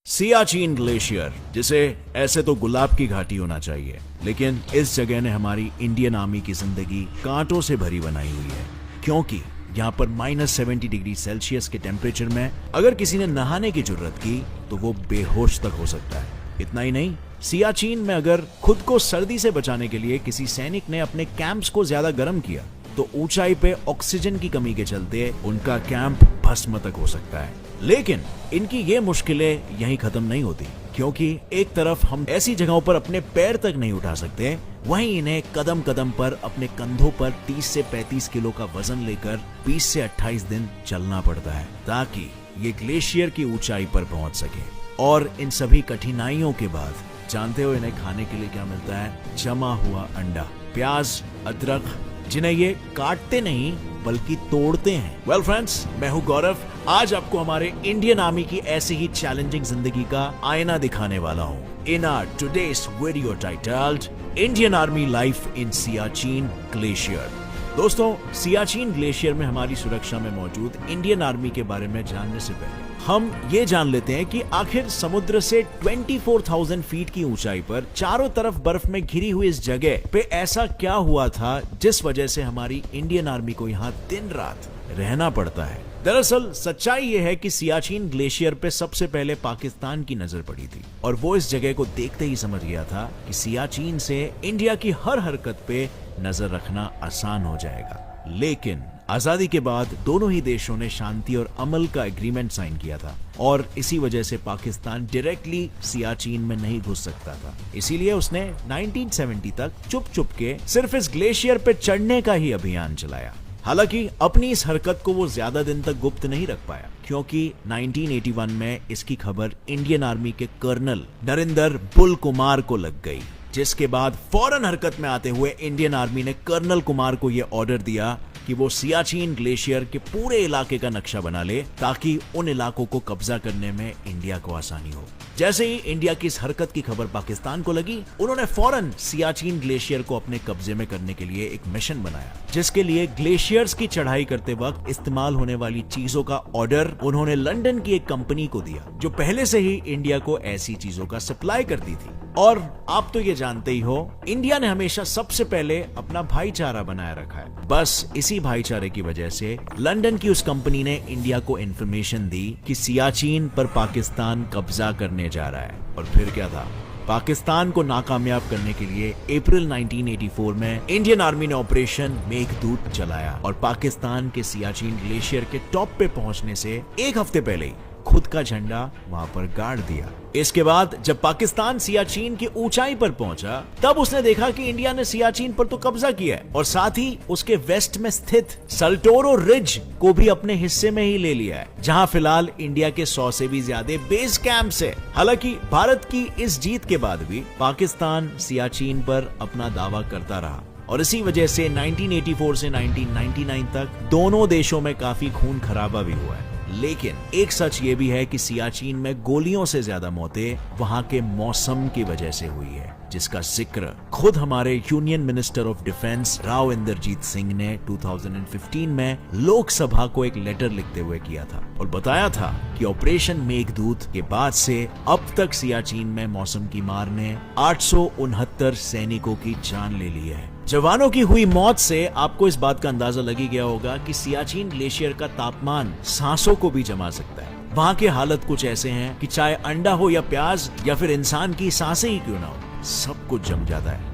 Siachen glacier, जिसे ऐसे तो गुलाब की घाटी होना चाहिए, लेकिन इस जगह ने हमारी इंडियन आर्मी की जिंदगी कांटों से भरी बनाई हुई है। क्योंकि यहाँ पर -70 डिग्री सेल्सियस के टेम्परेचर में अगर किसी ने नहाने की जरूरत की तो वो बेहोश तक हो सकता है। इतना ही नहीं, सियाचिन में अगर खुद को सर्दी से बचाने के लिए किसी सैनिक ने अपने कैंप्स को ज्यादा गर्म किया तो ऊंचाई पे ऑक्सीजन की कमी के चलते उनका कैंप भस्म तक हो सकता है। लेकिन इनकी ये मुश्किलें यहीं खत्म नहीं होती, क्योंकि एक तरफ हम ऐसी जगहों पर अपने पैर तक नहीं उठा सकते, वहीं इन्हें कदम कदम पर अपने कंधों पर 30 से 35 किलो का वजन लेकर 20 से 28 दिन चलना पड़ता है ताकि ये ग्लेशियर की ऊंचाई पर पहुंच सके। और इन सभी कठिनाइयों के बाद जानते हो इन्हें खाने के लिए क्या मिलता है? जमा हुआ अंडा, प्याज, अदरक, जिन्हें ये काटते नहीं बल्कि तोड़ते हैं। वेल फ्रेंड्स, मैं हूं गौरव। आज आपको हमारे इंडियन आर्मी की ऐसी ही चैलेंजिंग जिंदगी का आईना दिखाने वाला हूं। In our today's video titled Indian army life in Siachen glacier. दोस्तों, सियाचिन ग्लेशियर में हमारी सुरक्षा में मौजूद इंडियन आर्मी के बारे में जानने से पहले हम ये जान लेते हैं कि आखिर समुद्र से 24,000 फीट की ऊंचाई पर चारों तरफ बर्फ में घिरी हुई इस जगह पे ऐसा क्या हुआ था जिस वजह से हमारी इंडियन आर्मी को यहाँ दिन रात रहना पड़ता है। दरअसल सच्चाई ये है कि सियाचिन ग्लेशियर पे सबसे पहले पाकिस्तान की नजर पड़ी थी और वो इस जगह को देखते ही समझ गया था कि सियाचिन से इंडिया की हर हरकत पे नजर रखना आसान हो जाएगा। लेकिन आजादी के बाद दोनों ही देशों ने शांति और अमल का एग्रीमेंट साइन किया था और इसी वजह से पाकिस्तान डायरेक्टली सियाचिन में नहीं घुस सकता था। इसीलिए उसने 1970 तक चुप के सिर्फ इस ग्लेशियर पे चढ़ने का ही अभियान चलाया। हालांकि अपनी इस हरकत को वो ज्यादा दिन तक गुप्त नहीं रख पाया, क्योंकि 1981 में इसकी खबर इंडियन आर्मी के कर्नल नरेंद्र बुल कुमार को लग गई, जिसके बाद फौरन हरकत में आते हुए इंडियन आर्मी ने कर्नल कुमार को यह ऑर्डर दिया कि वो सियाचिन ग्लेशियर के पूरे इलाके का नक्शा बना ले ताकि उन इलाकों को कब्जा करने में इंडिया को आसानी हो। जैसे ही इंडिया की इस हरकत की खबर पाकिस्तान को लगी, उन्होंने फौरन सियाचिन ग्लेशियर को अपने कब्जे में करने के लिए एक मिशन बनाया, जिसके लिए ग्लेशियर्स की चढ़ाई करते वक्त इस्तेमाल होने वाली चीजों का ऑर्डर उन्होंने लंदन की एक कंपनी को दिया जो पहले से ही इंडिया को ऐसी चीजों का सप्लाई करती थी। और आप तो ये जानते ही हो, इंडिया ने हमेशा सबसे पहले अपना भाईचारा बनाए रखा है। बस इसी भाईचारे की वजह से लंदन की उस कंपनी ने इंडिया को इंफॉर्मेशन दी कि सियाचिन पर पाकिस्तान कब्जा करने जा रहा है। और फिर क्या था? पाकिस्तान को नाकामयाब करने के लिए अप्रैल 1984 में इंडियन आर्मी ने ऑपरेशन मेघदूत चलाया और पाकिस्तान के सियाचिन ग्लेशियर के टॉप पे पहुंचने से एक हफ्ते पहले खुद का झंडा वहां पर गाड़ दिया। इसके बाद जब पाकिस्तान सियाचिन की ऊंचाई पर पहुंचा, तब उसने देखा कि इंडिया ने सियाचिन पर तो कब्जा किया है और साथ ही उसके वेस्ट में स्थित सल्टोरो रिज को भी अपने हिस्से में ही ले लिया है, जहां फिलहाल इंडिया के 100 से भी ज्यादा बेस कैंप्स है। हालांकि भारत की इस जीत के बाद भी पाकिस्तान सियाचिन पर अपना दावा करता रहा और इसी वजह से 1984 से 1999 तक दोनों देशों में काफी खून खराबा भी हुआ है। लेकिन एक सच ये भी है कि सियाचिन में गोलियों से ज्यादा मौतें वहां के मौसम की वजह से हुई है, जिसका जिक्र खुद हमारे union minister of defence Rao Inderjit Singh ने 2015 में लोकसभा को एक लेटर लिखते हुए किया था और बताया था कि ऑपरेशन मेघदूत के बाद से अब तक सियाचिन में मौसम की मार ने 869 सैनिकों की जान ले ली है। जवानों की हुई मौत से आपको इस बात का अंदाजा लगी गया होगा कि सियाचिन ग्लेशियर का तापमान सांसों को भी जमा सकता है। वहाँ के हालत कुछ ऐसे हैं कि चाहे अंडा हो या प्याज या फिर इंसान की सांसें ही क्यों ना हो, सब कुछ जम जाता है।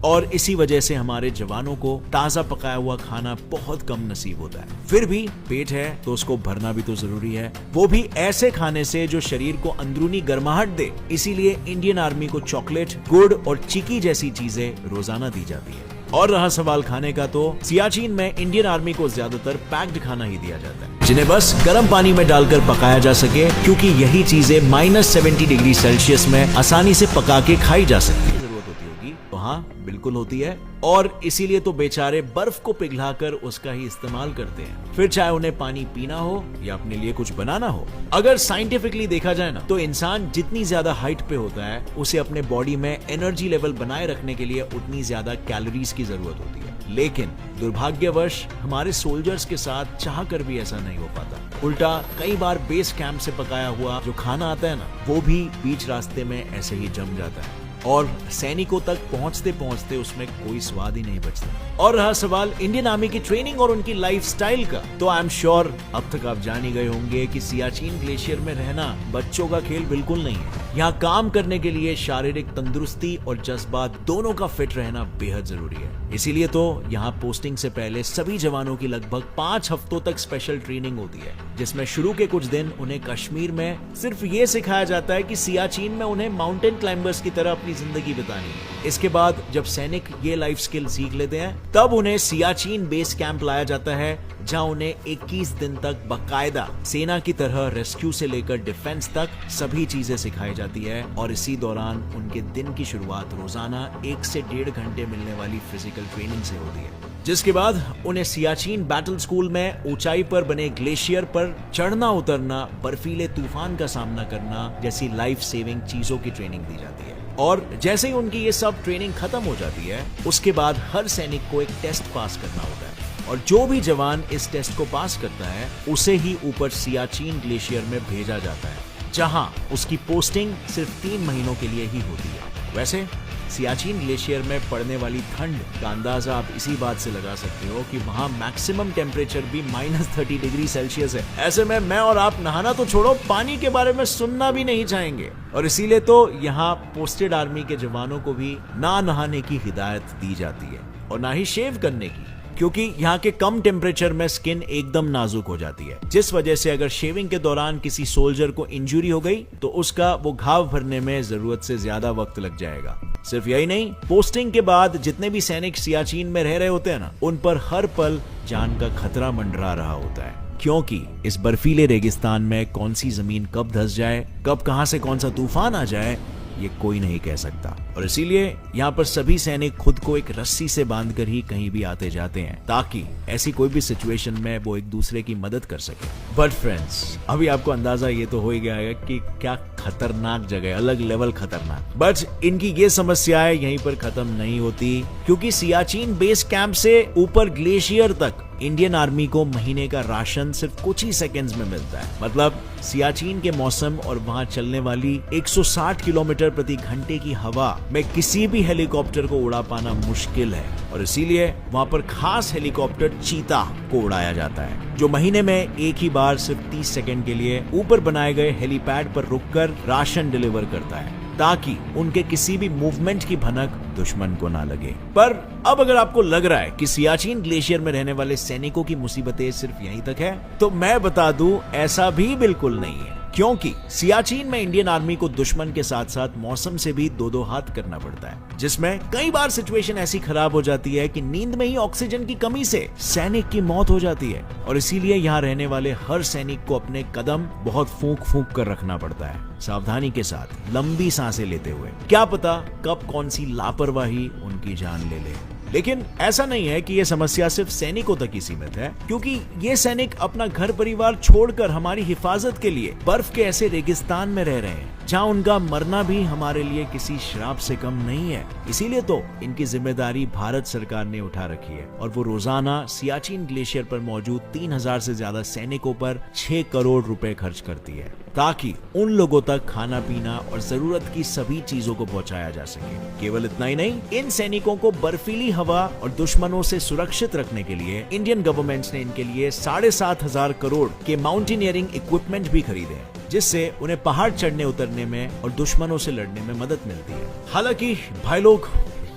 और इसी वजह से हमारे जवानों को ताजा पकाया हुआ खाना बहुत कम नसीब होता है। फिर भी पेट है तो उसको भरना भी तो जरूरी है, वो भी ऐसे खाने से जो शरीर को अंदरूनी गर्माहट दे। इसीलिए इंडियन आर्मी को चॉकलेट, गुड़ और चिकी जैसी चीजें रोजाना दी जाती है। और रहा सवाल खाने का, तो सियाचिन में इंडियन आर्मी को ज्यादातर पैक्ड खाना ही दिया जाता है, जिन्हें बस गर्म पानी में डालकर पकाया जा सके, क्योंकि यही चीजें -70 डिग्री सेल्सियस में आसानी से पका के खाई जा सकती है। जरूरत होती होगी तो हाँ, बिल्कुल होती है। और इसीलिए तो बेचारे बर्फ को पिघलाकर उसका ही इस्तेमाल करते हैं, फिर चाहे उन्हें पानी पीना हो या अपने लिए कुछ बनाना हो। अगर साइंटिफिकली देखा जाए ना, तो इंसान जितनी ज्यादा हाइट पे होता है, उसे अपने बॉडी में एनर्जी लेवल बनाए रखने के लिए उतनी ज्यादा कैलोरीज की जरूरत होती है। लेकिन दुर्भाग्यवश हमारे सोल्जर्स के साथ चाह कर भी ऐसा नहीं हो पाता। उल्टा कई बार बेस कैंप से पकाया हुआ जो खाना आता है ना, वो भी बीच रास्ते में ऐसे ही जम जाता है और सैनिकों तक पहुंचते पहुंचते उसमें कोई स्वाद ही नहीं बचता। और रहा सवाल इंडियन आर्मी की ट्रेनिंग और उनकी लाइफस्टाइल का, तो आई एम श्योर अब तक आप जान ही गए होंगे कि सियाचिन ग्लेशियर में रहना बच्चों का खेल बिल्कुल नहीं है। यहाँ काम करने के लिए शारीरिक तंदुरुस्ती और जज्बात दोनों का फिट रहना बेहद जरूरी है। इसीलिए तो यहाँ पोस्टिंग से पहले सभी जवानों की लगभग 5 हफ्तों तक स्पेशल ट्रेनिंग होती है, जिसमें शुरू के कुछ दिन उन्हें कश्मीर में सिर्फ ये सिखाया जाता है कि सियाचिन में उन्हें माउंटेन क्लाइंबर्स की तरह अपनी जिंदगी बितानी है। इसके बाद जब सैनिक ये लाइफ स्किल सीख लेते हैं, तब उन्हें सियाचिन बेस कैंप लाया जाता है, जहां उन्हें 21 दिन तक बाकायदा सेना की तरह रेस्क्यू से लेकर डिफेंस तक सभी चीजें सिखाई जाती है। और इसी दौरान उनके दिन की शुरुआत रोजाना 1 से 1.5 घंटे मिलने वाली फिजिकल ट्रेनिंग से होती है, जिसके बाद उन्हें सियाचिन बैटल स्कूल में ऊंचाई पर बने ग्लेशियर पर चढ़ना उतरना, बर्फीले तूफान का सामना करना जैसी लाइफ सेविंग चीजों की ट्रेनिंग दी जाती है। और जैसे ही उनकी ये सब ट्रेनिंग खत्म हो जाती है, उसके बाद हर सैनिक को एक टेस्ट पास करना होता है और जो भी जवान इस टेस्ट को पास करता है उसे ही ऊपर सियाचिन ग्लेशियर में भेजा जाता है, जहां उसकी पोस्टिंग सिर्फ 3 महीनों के लिए ही होती है। वैसे सियाचिन ग्लेशियर में पड़ने वाली ठंड का अंदाजा आप इसी बात से लगा सकते हो कि वहां मैक्सिमम टेम्परेचर भी -30 डिग्री सेल्सियस है। ऐसे में मैं और आप नहाना तो छोड़ो, पानी के बारे में सुनना भी नहीं चाहेंगे। और इसीलिए तो यहाँ पोस्टेड आर्मी के जवानों को भी ना नहाने की हिदायत दी जाती है और ना ही शेव करने की, क्योंकि यहाँ के कम टेम्परेचर में स्किन एकदम नाजुक हो जाती है, जिस वजह से अगर शेविंग के दौरान किसी सोल्जर को इंजरी हो गई तो उसका वो घाव भरने में जरूरत से ज्यादा वक्त लग जाएगा। सिर्फ यही नहीं, पोस्टिंग के बाद जितने भी सैनिक सियाचिन में रह रहे होते हैं ना, उन पर हर पल जान का खतरा मंडरा रहा होता है, क्योंकि इस बर्फीले रेगिस्तान में कौन सी जमीन कब धंस जाए, कब कहां से कौन सा तूफान आ जाए, ये कोई नहीं कह सकता। और इसीलिए यहाँ पर सभी सैनिक खुद को एक रस्सी से बांधकर ही कहीं भी आते जाते हैं, ताकि ऐसी कोई भी सिचुएशन में वो एक दूसरे की मदद कर सके। बट फ्रेंड्स, अभी आपको अंदाजा ये तो हो ही गया है कि क्या खतरनाक जगह, अलग लेवल खतरनाक। बट इनकी ये समस्याएं यहीं पर खत्म नहीं होती, क्योंकि सियाचिन बेस कैंप से ऊपर ग्लेशियर तक इंडियन आर्मी को महीने का राशन सिर्फ कुछ ही सेकंड्स में मिलता है। मतलब सियाचिन के मौसम और वहां चलने वाली 160 किलोमीटर प्रति घंटे की हवा में किसी भी हेलीकॉप्टर को उड़ा पाना मुश्किल है, और इसीलिए वहां पर खास हेलीकॉप्टर चीता को उड़ाया जाता है, जो महीने में एक ही बार सिर्फ 30 सेकंड के लिए ऊपर बनाए गए हेलीपैड पर रुककर राशन डिलीवर करता है, ताकि उनके किसी भी मूवमेंट की भनक दुश्मन को ना लगे। पर अब अगर आपको लग रहा है कि सियाचिन ग्लेशियर में रहने वाले सैनिकों की मुसीबतें सिर्फ यहीं तक है, तो मैं बता दूं ऐसा भी बिल्कुल नहीं है, क्योंकि सियाचिन में इंडियन आर्मी को दुश्मन के साथ साथ मौसम से भी दो हाथ करना पड़ता है, जिसमें कई बार सिचुएशन ऐसी खराब हो जाती है कि नींद में ही ऑक्सीजन की कमी से सैनिक की मौत हो जाती है। और इसीलिए यहाँ रहने वाले हर सैनिक को अपने कदम बहुत फूंक फूंक कर रखना पड़ता है, सावधानी के साथ, लंबी सांसें लेते हुए। क्या पता कब कौन सी लापरवाही उनकी जान ले ले। लेकिन ऐसा नहीं है कि ये समस्या सिर्फ सैनिकों तक ही सीमित है, क्योंकि ये सैनिक अपना घर परिवार छोड़कर हमारी हिफाजत के लिए बर्फ के ऐसे रेगिस्तान में रह रहे हैं, जहाँ उनका मरना भी हमारे लिए किसी श्राप से कम नहीं है। इसीलिए तो इनकी जिम्मेदारी भारत सरकार ने उठा रखी है, और वो रोजाना सियाचिन ग्लेशियर पर मौजूद 3000 से ज्यादा सैनिकों पर 6 करोड़ रुपए खर्च करती है, ताकि उन लोगों तक खाना पीना और जरूरत की सभी चीजों को पहुंचाया जा सके। केवल इतना ही नहीं, इन सैनिकों को बर्फीली हवा और दुश्मनों से सुरक्षित रखने के लिए इंडियन गवर्नमेंट ने इनके लिए 7,500 करोड़ के माउंटेनियरिंग इक्विपमेंट भी खरीदे हैं, जिससे उन्हें पहाड़ चढ़ने उतरने में और दुश्मनों से लड़ने में मदद मिलती है। हालांकि भाई लोग,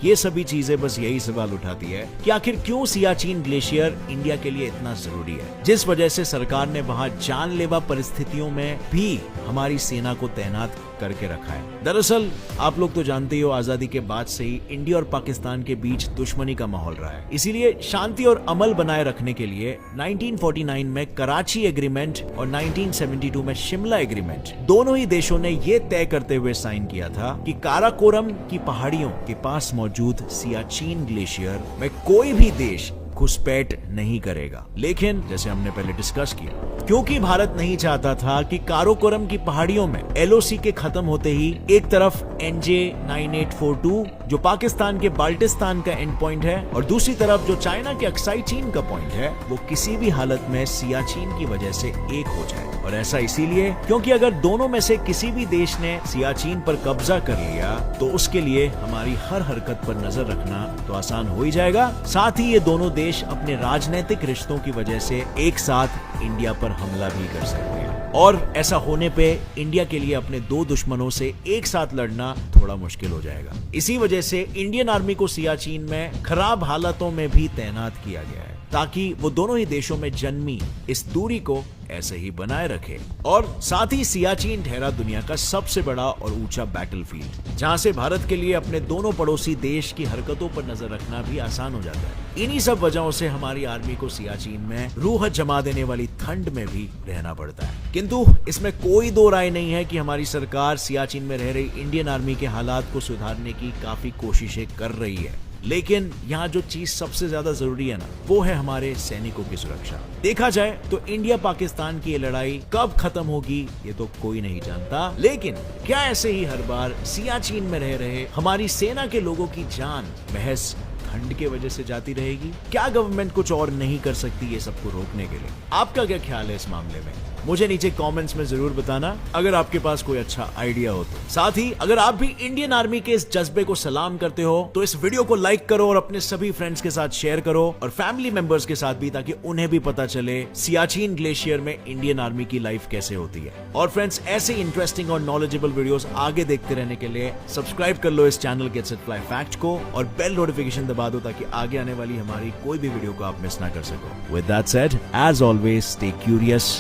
ये सभी चीजें बस यही सवाल उठाती है कि आखिर क्यों सियाचिन ग्लेशियर इंडिया के लिए इतना जरूरी है, जिस वजह से सरकार ने वहां जानलेवा परिस्थितियों में भी हमारी सेना को तैनात करके रखा है। दरअसल आप लोग तो जानते ही हो, आजादी के बाद से ही इंडिया और पाकिस्तान के बीच दुश्मनी का माहौल रहा है। इसीलिए शांति और अमल बनाए रखने के लिए 1949 में कराची एग्रीमेंट और 1972 में शिमला एग्रीमेंट, दोनों ही देशों ने ये तय करते हुए साइन किया था कि काराकोरम की पहाड़ियों के पास मौजूद सियाचिन ग्लेशियर में कोई भी देश घुसपैठ नहीं करेगा। लेकिन जैसे हमने पहले डिस्कस किया, क्योंकि भारत नहीं चाहता था कि काराकोरम की पहाड़ियों में LOC के खत्म होते ही एक तरफ NJ 9842 जो पाकिस्तान के बाल्टिस्तान का एंड पॉइंट है और दूसरी तरफ जो चाइना के अक्साई चीन का पॉइंट है वो किसी भी हालत में सियाचिन की वजह से एक हो जाए। और ऐसा इसीलिए क्योंकि अगर दोनों में से किसी भी देश ने सियाचिन पर कब्जा कर लिया तो उसके लिए हमारी हर हरकत पर नजर रखना तो आसान हो ही जाएगा। साथ ही ये दोनों देश अपने राजनीतिक रिश्तों की वजह से एक साथ इंडिया पर हमला भी कर सकते हैं और ऐसा होने पे इंडिया के लिए अपने दो दुश्मनों से एक साथ लड़ना थोड़ा मुश्किल हो जाएगा। इसी वजह से इंडियन आर्मी को सियाचिन में खराब हालातों में भी तैनात किया गया है ताकि वो दोनों ही देशों में जन्मी इस दूरी को ऐसे ही बनाए रखे। और साथ ही सियाचिन ठहरा दुनिया का सबसे बड़ा और ऊंचा बैटलफील्ड जहां से भारत के लिए अपने दोनों पड़ोसी देश की हरकतों पर नजर रखना भी आसान हो जाता है। इन्हीं सब वजहों से हमारी आर्मी को सियाचिन में रूह जमा देने वाली ठंड में भी रहना पड़ता है। किंतु इसमें कोई दो राय नहीं है कि हमारी सरकार सियाचिन में रह रही इंडियन आर्मी के हालात को सुधारने की काफी कोशिशें कर रही है। लेकिन यहाँ जो चीज सबसे ज्यादा जरूरी है ना वो है हमारे सैनिकों की सुरक्षा। देखा जाए तो इंडिया पाकिस्तान की ये लड़ाई कब खत्म होगी ये तो कोई नहीं जानता, लेकिन क्या ऐसे ही हर बार सियाचिन में रह रहे हमारी सेना के लोगों की जान महज ठंड के वजह से जाती रहेगी? क्या गवर्नमेंट कुछ और नहीं कर सकती ये सबको रोकने के लिए? आपका क्या ख्याल है इस मामले में? मुझे नीचे कमेंट्स में जरूर बताना अगर आपके पास कोई अच्छा आइडिया हो तो। साथ ही अगर आप भी इंडियन आर्मी के इस जज्बे को सलाम करते हो तो इस वीडियो को लाइक करो और अपने सभी फ्रेंड्स के साथ शेयर करो और फैमिली मेंबर्स के साथ भी, ताकि उन्हें भी पता चले सियाचिन ग्लेशियर में इंडियन आर्मी की लाइफ कैसे होती है। और फ्रेंड्स, ऐसे इंटरेस्टिंग और नॉलेजेबल वीडियोस आगे देखते रहने के लिए सब्सक्राइब कर लो इस channel gets it fly fact को और बेल नोटिफिकेशन दबा दो ताकि आगे आने वाली हमारी कोई भी वीडियो को आप मिस ना कर सको। With that said, as always, stay curious,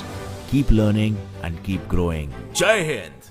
keep learning and keep growing. Jai Hind!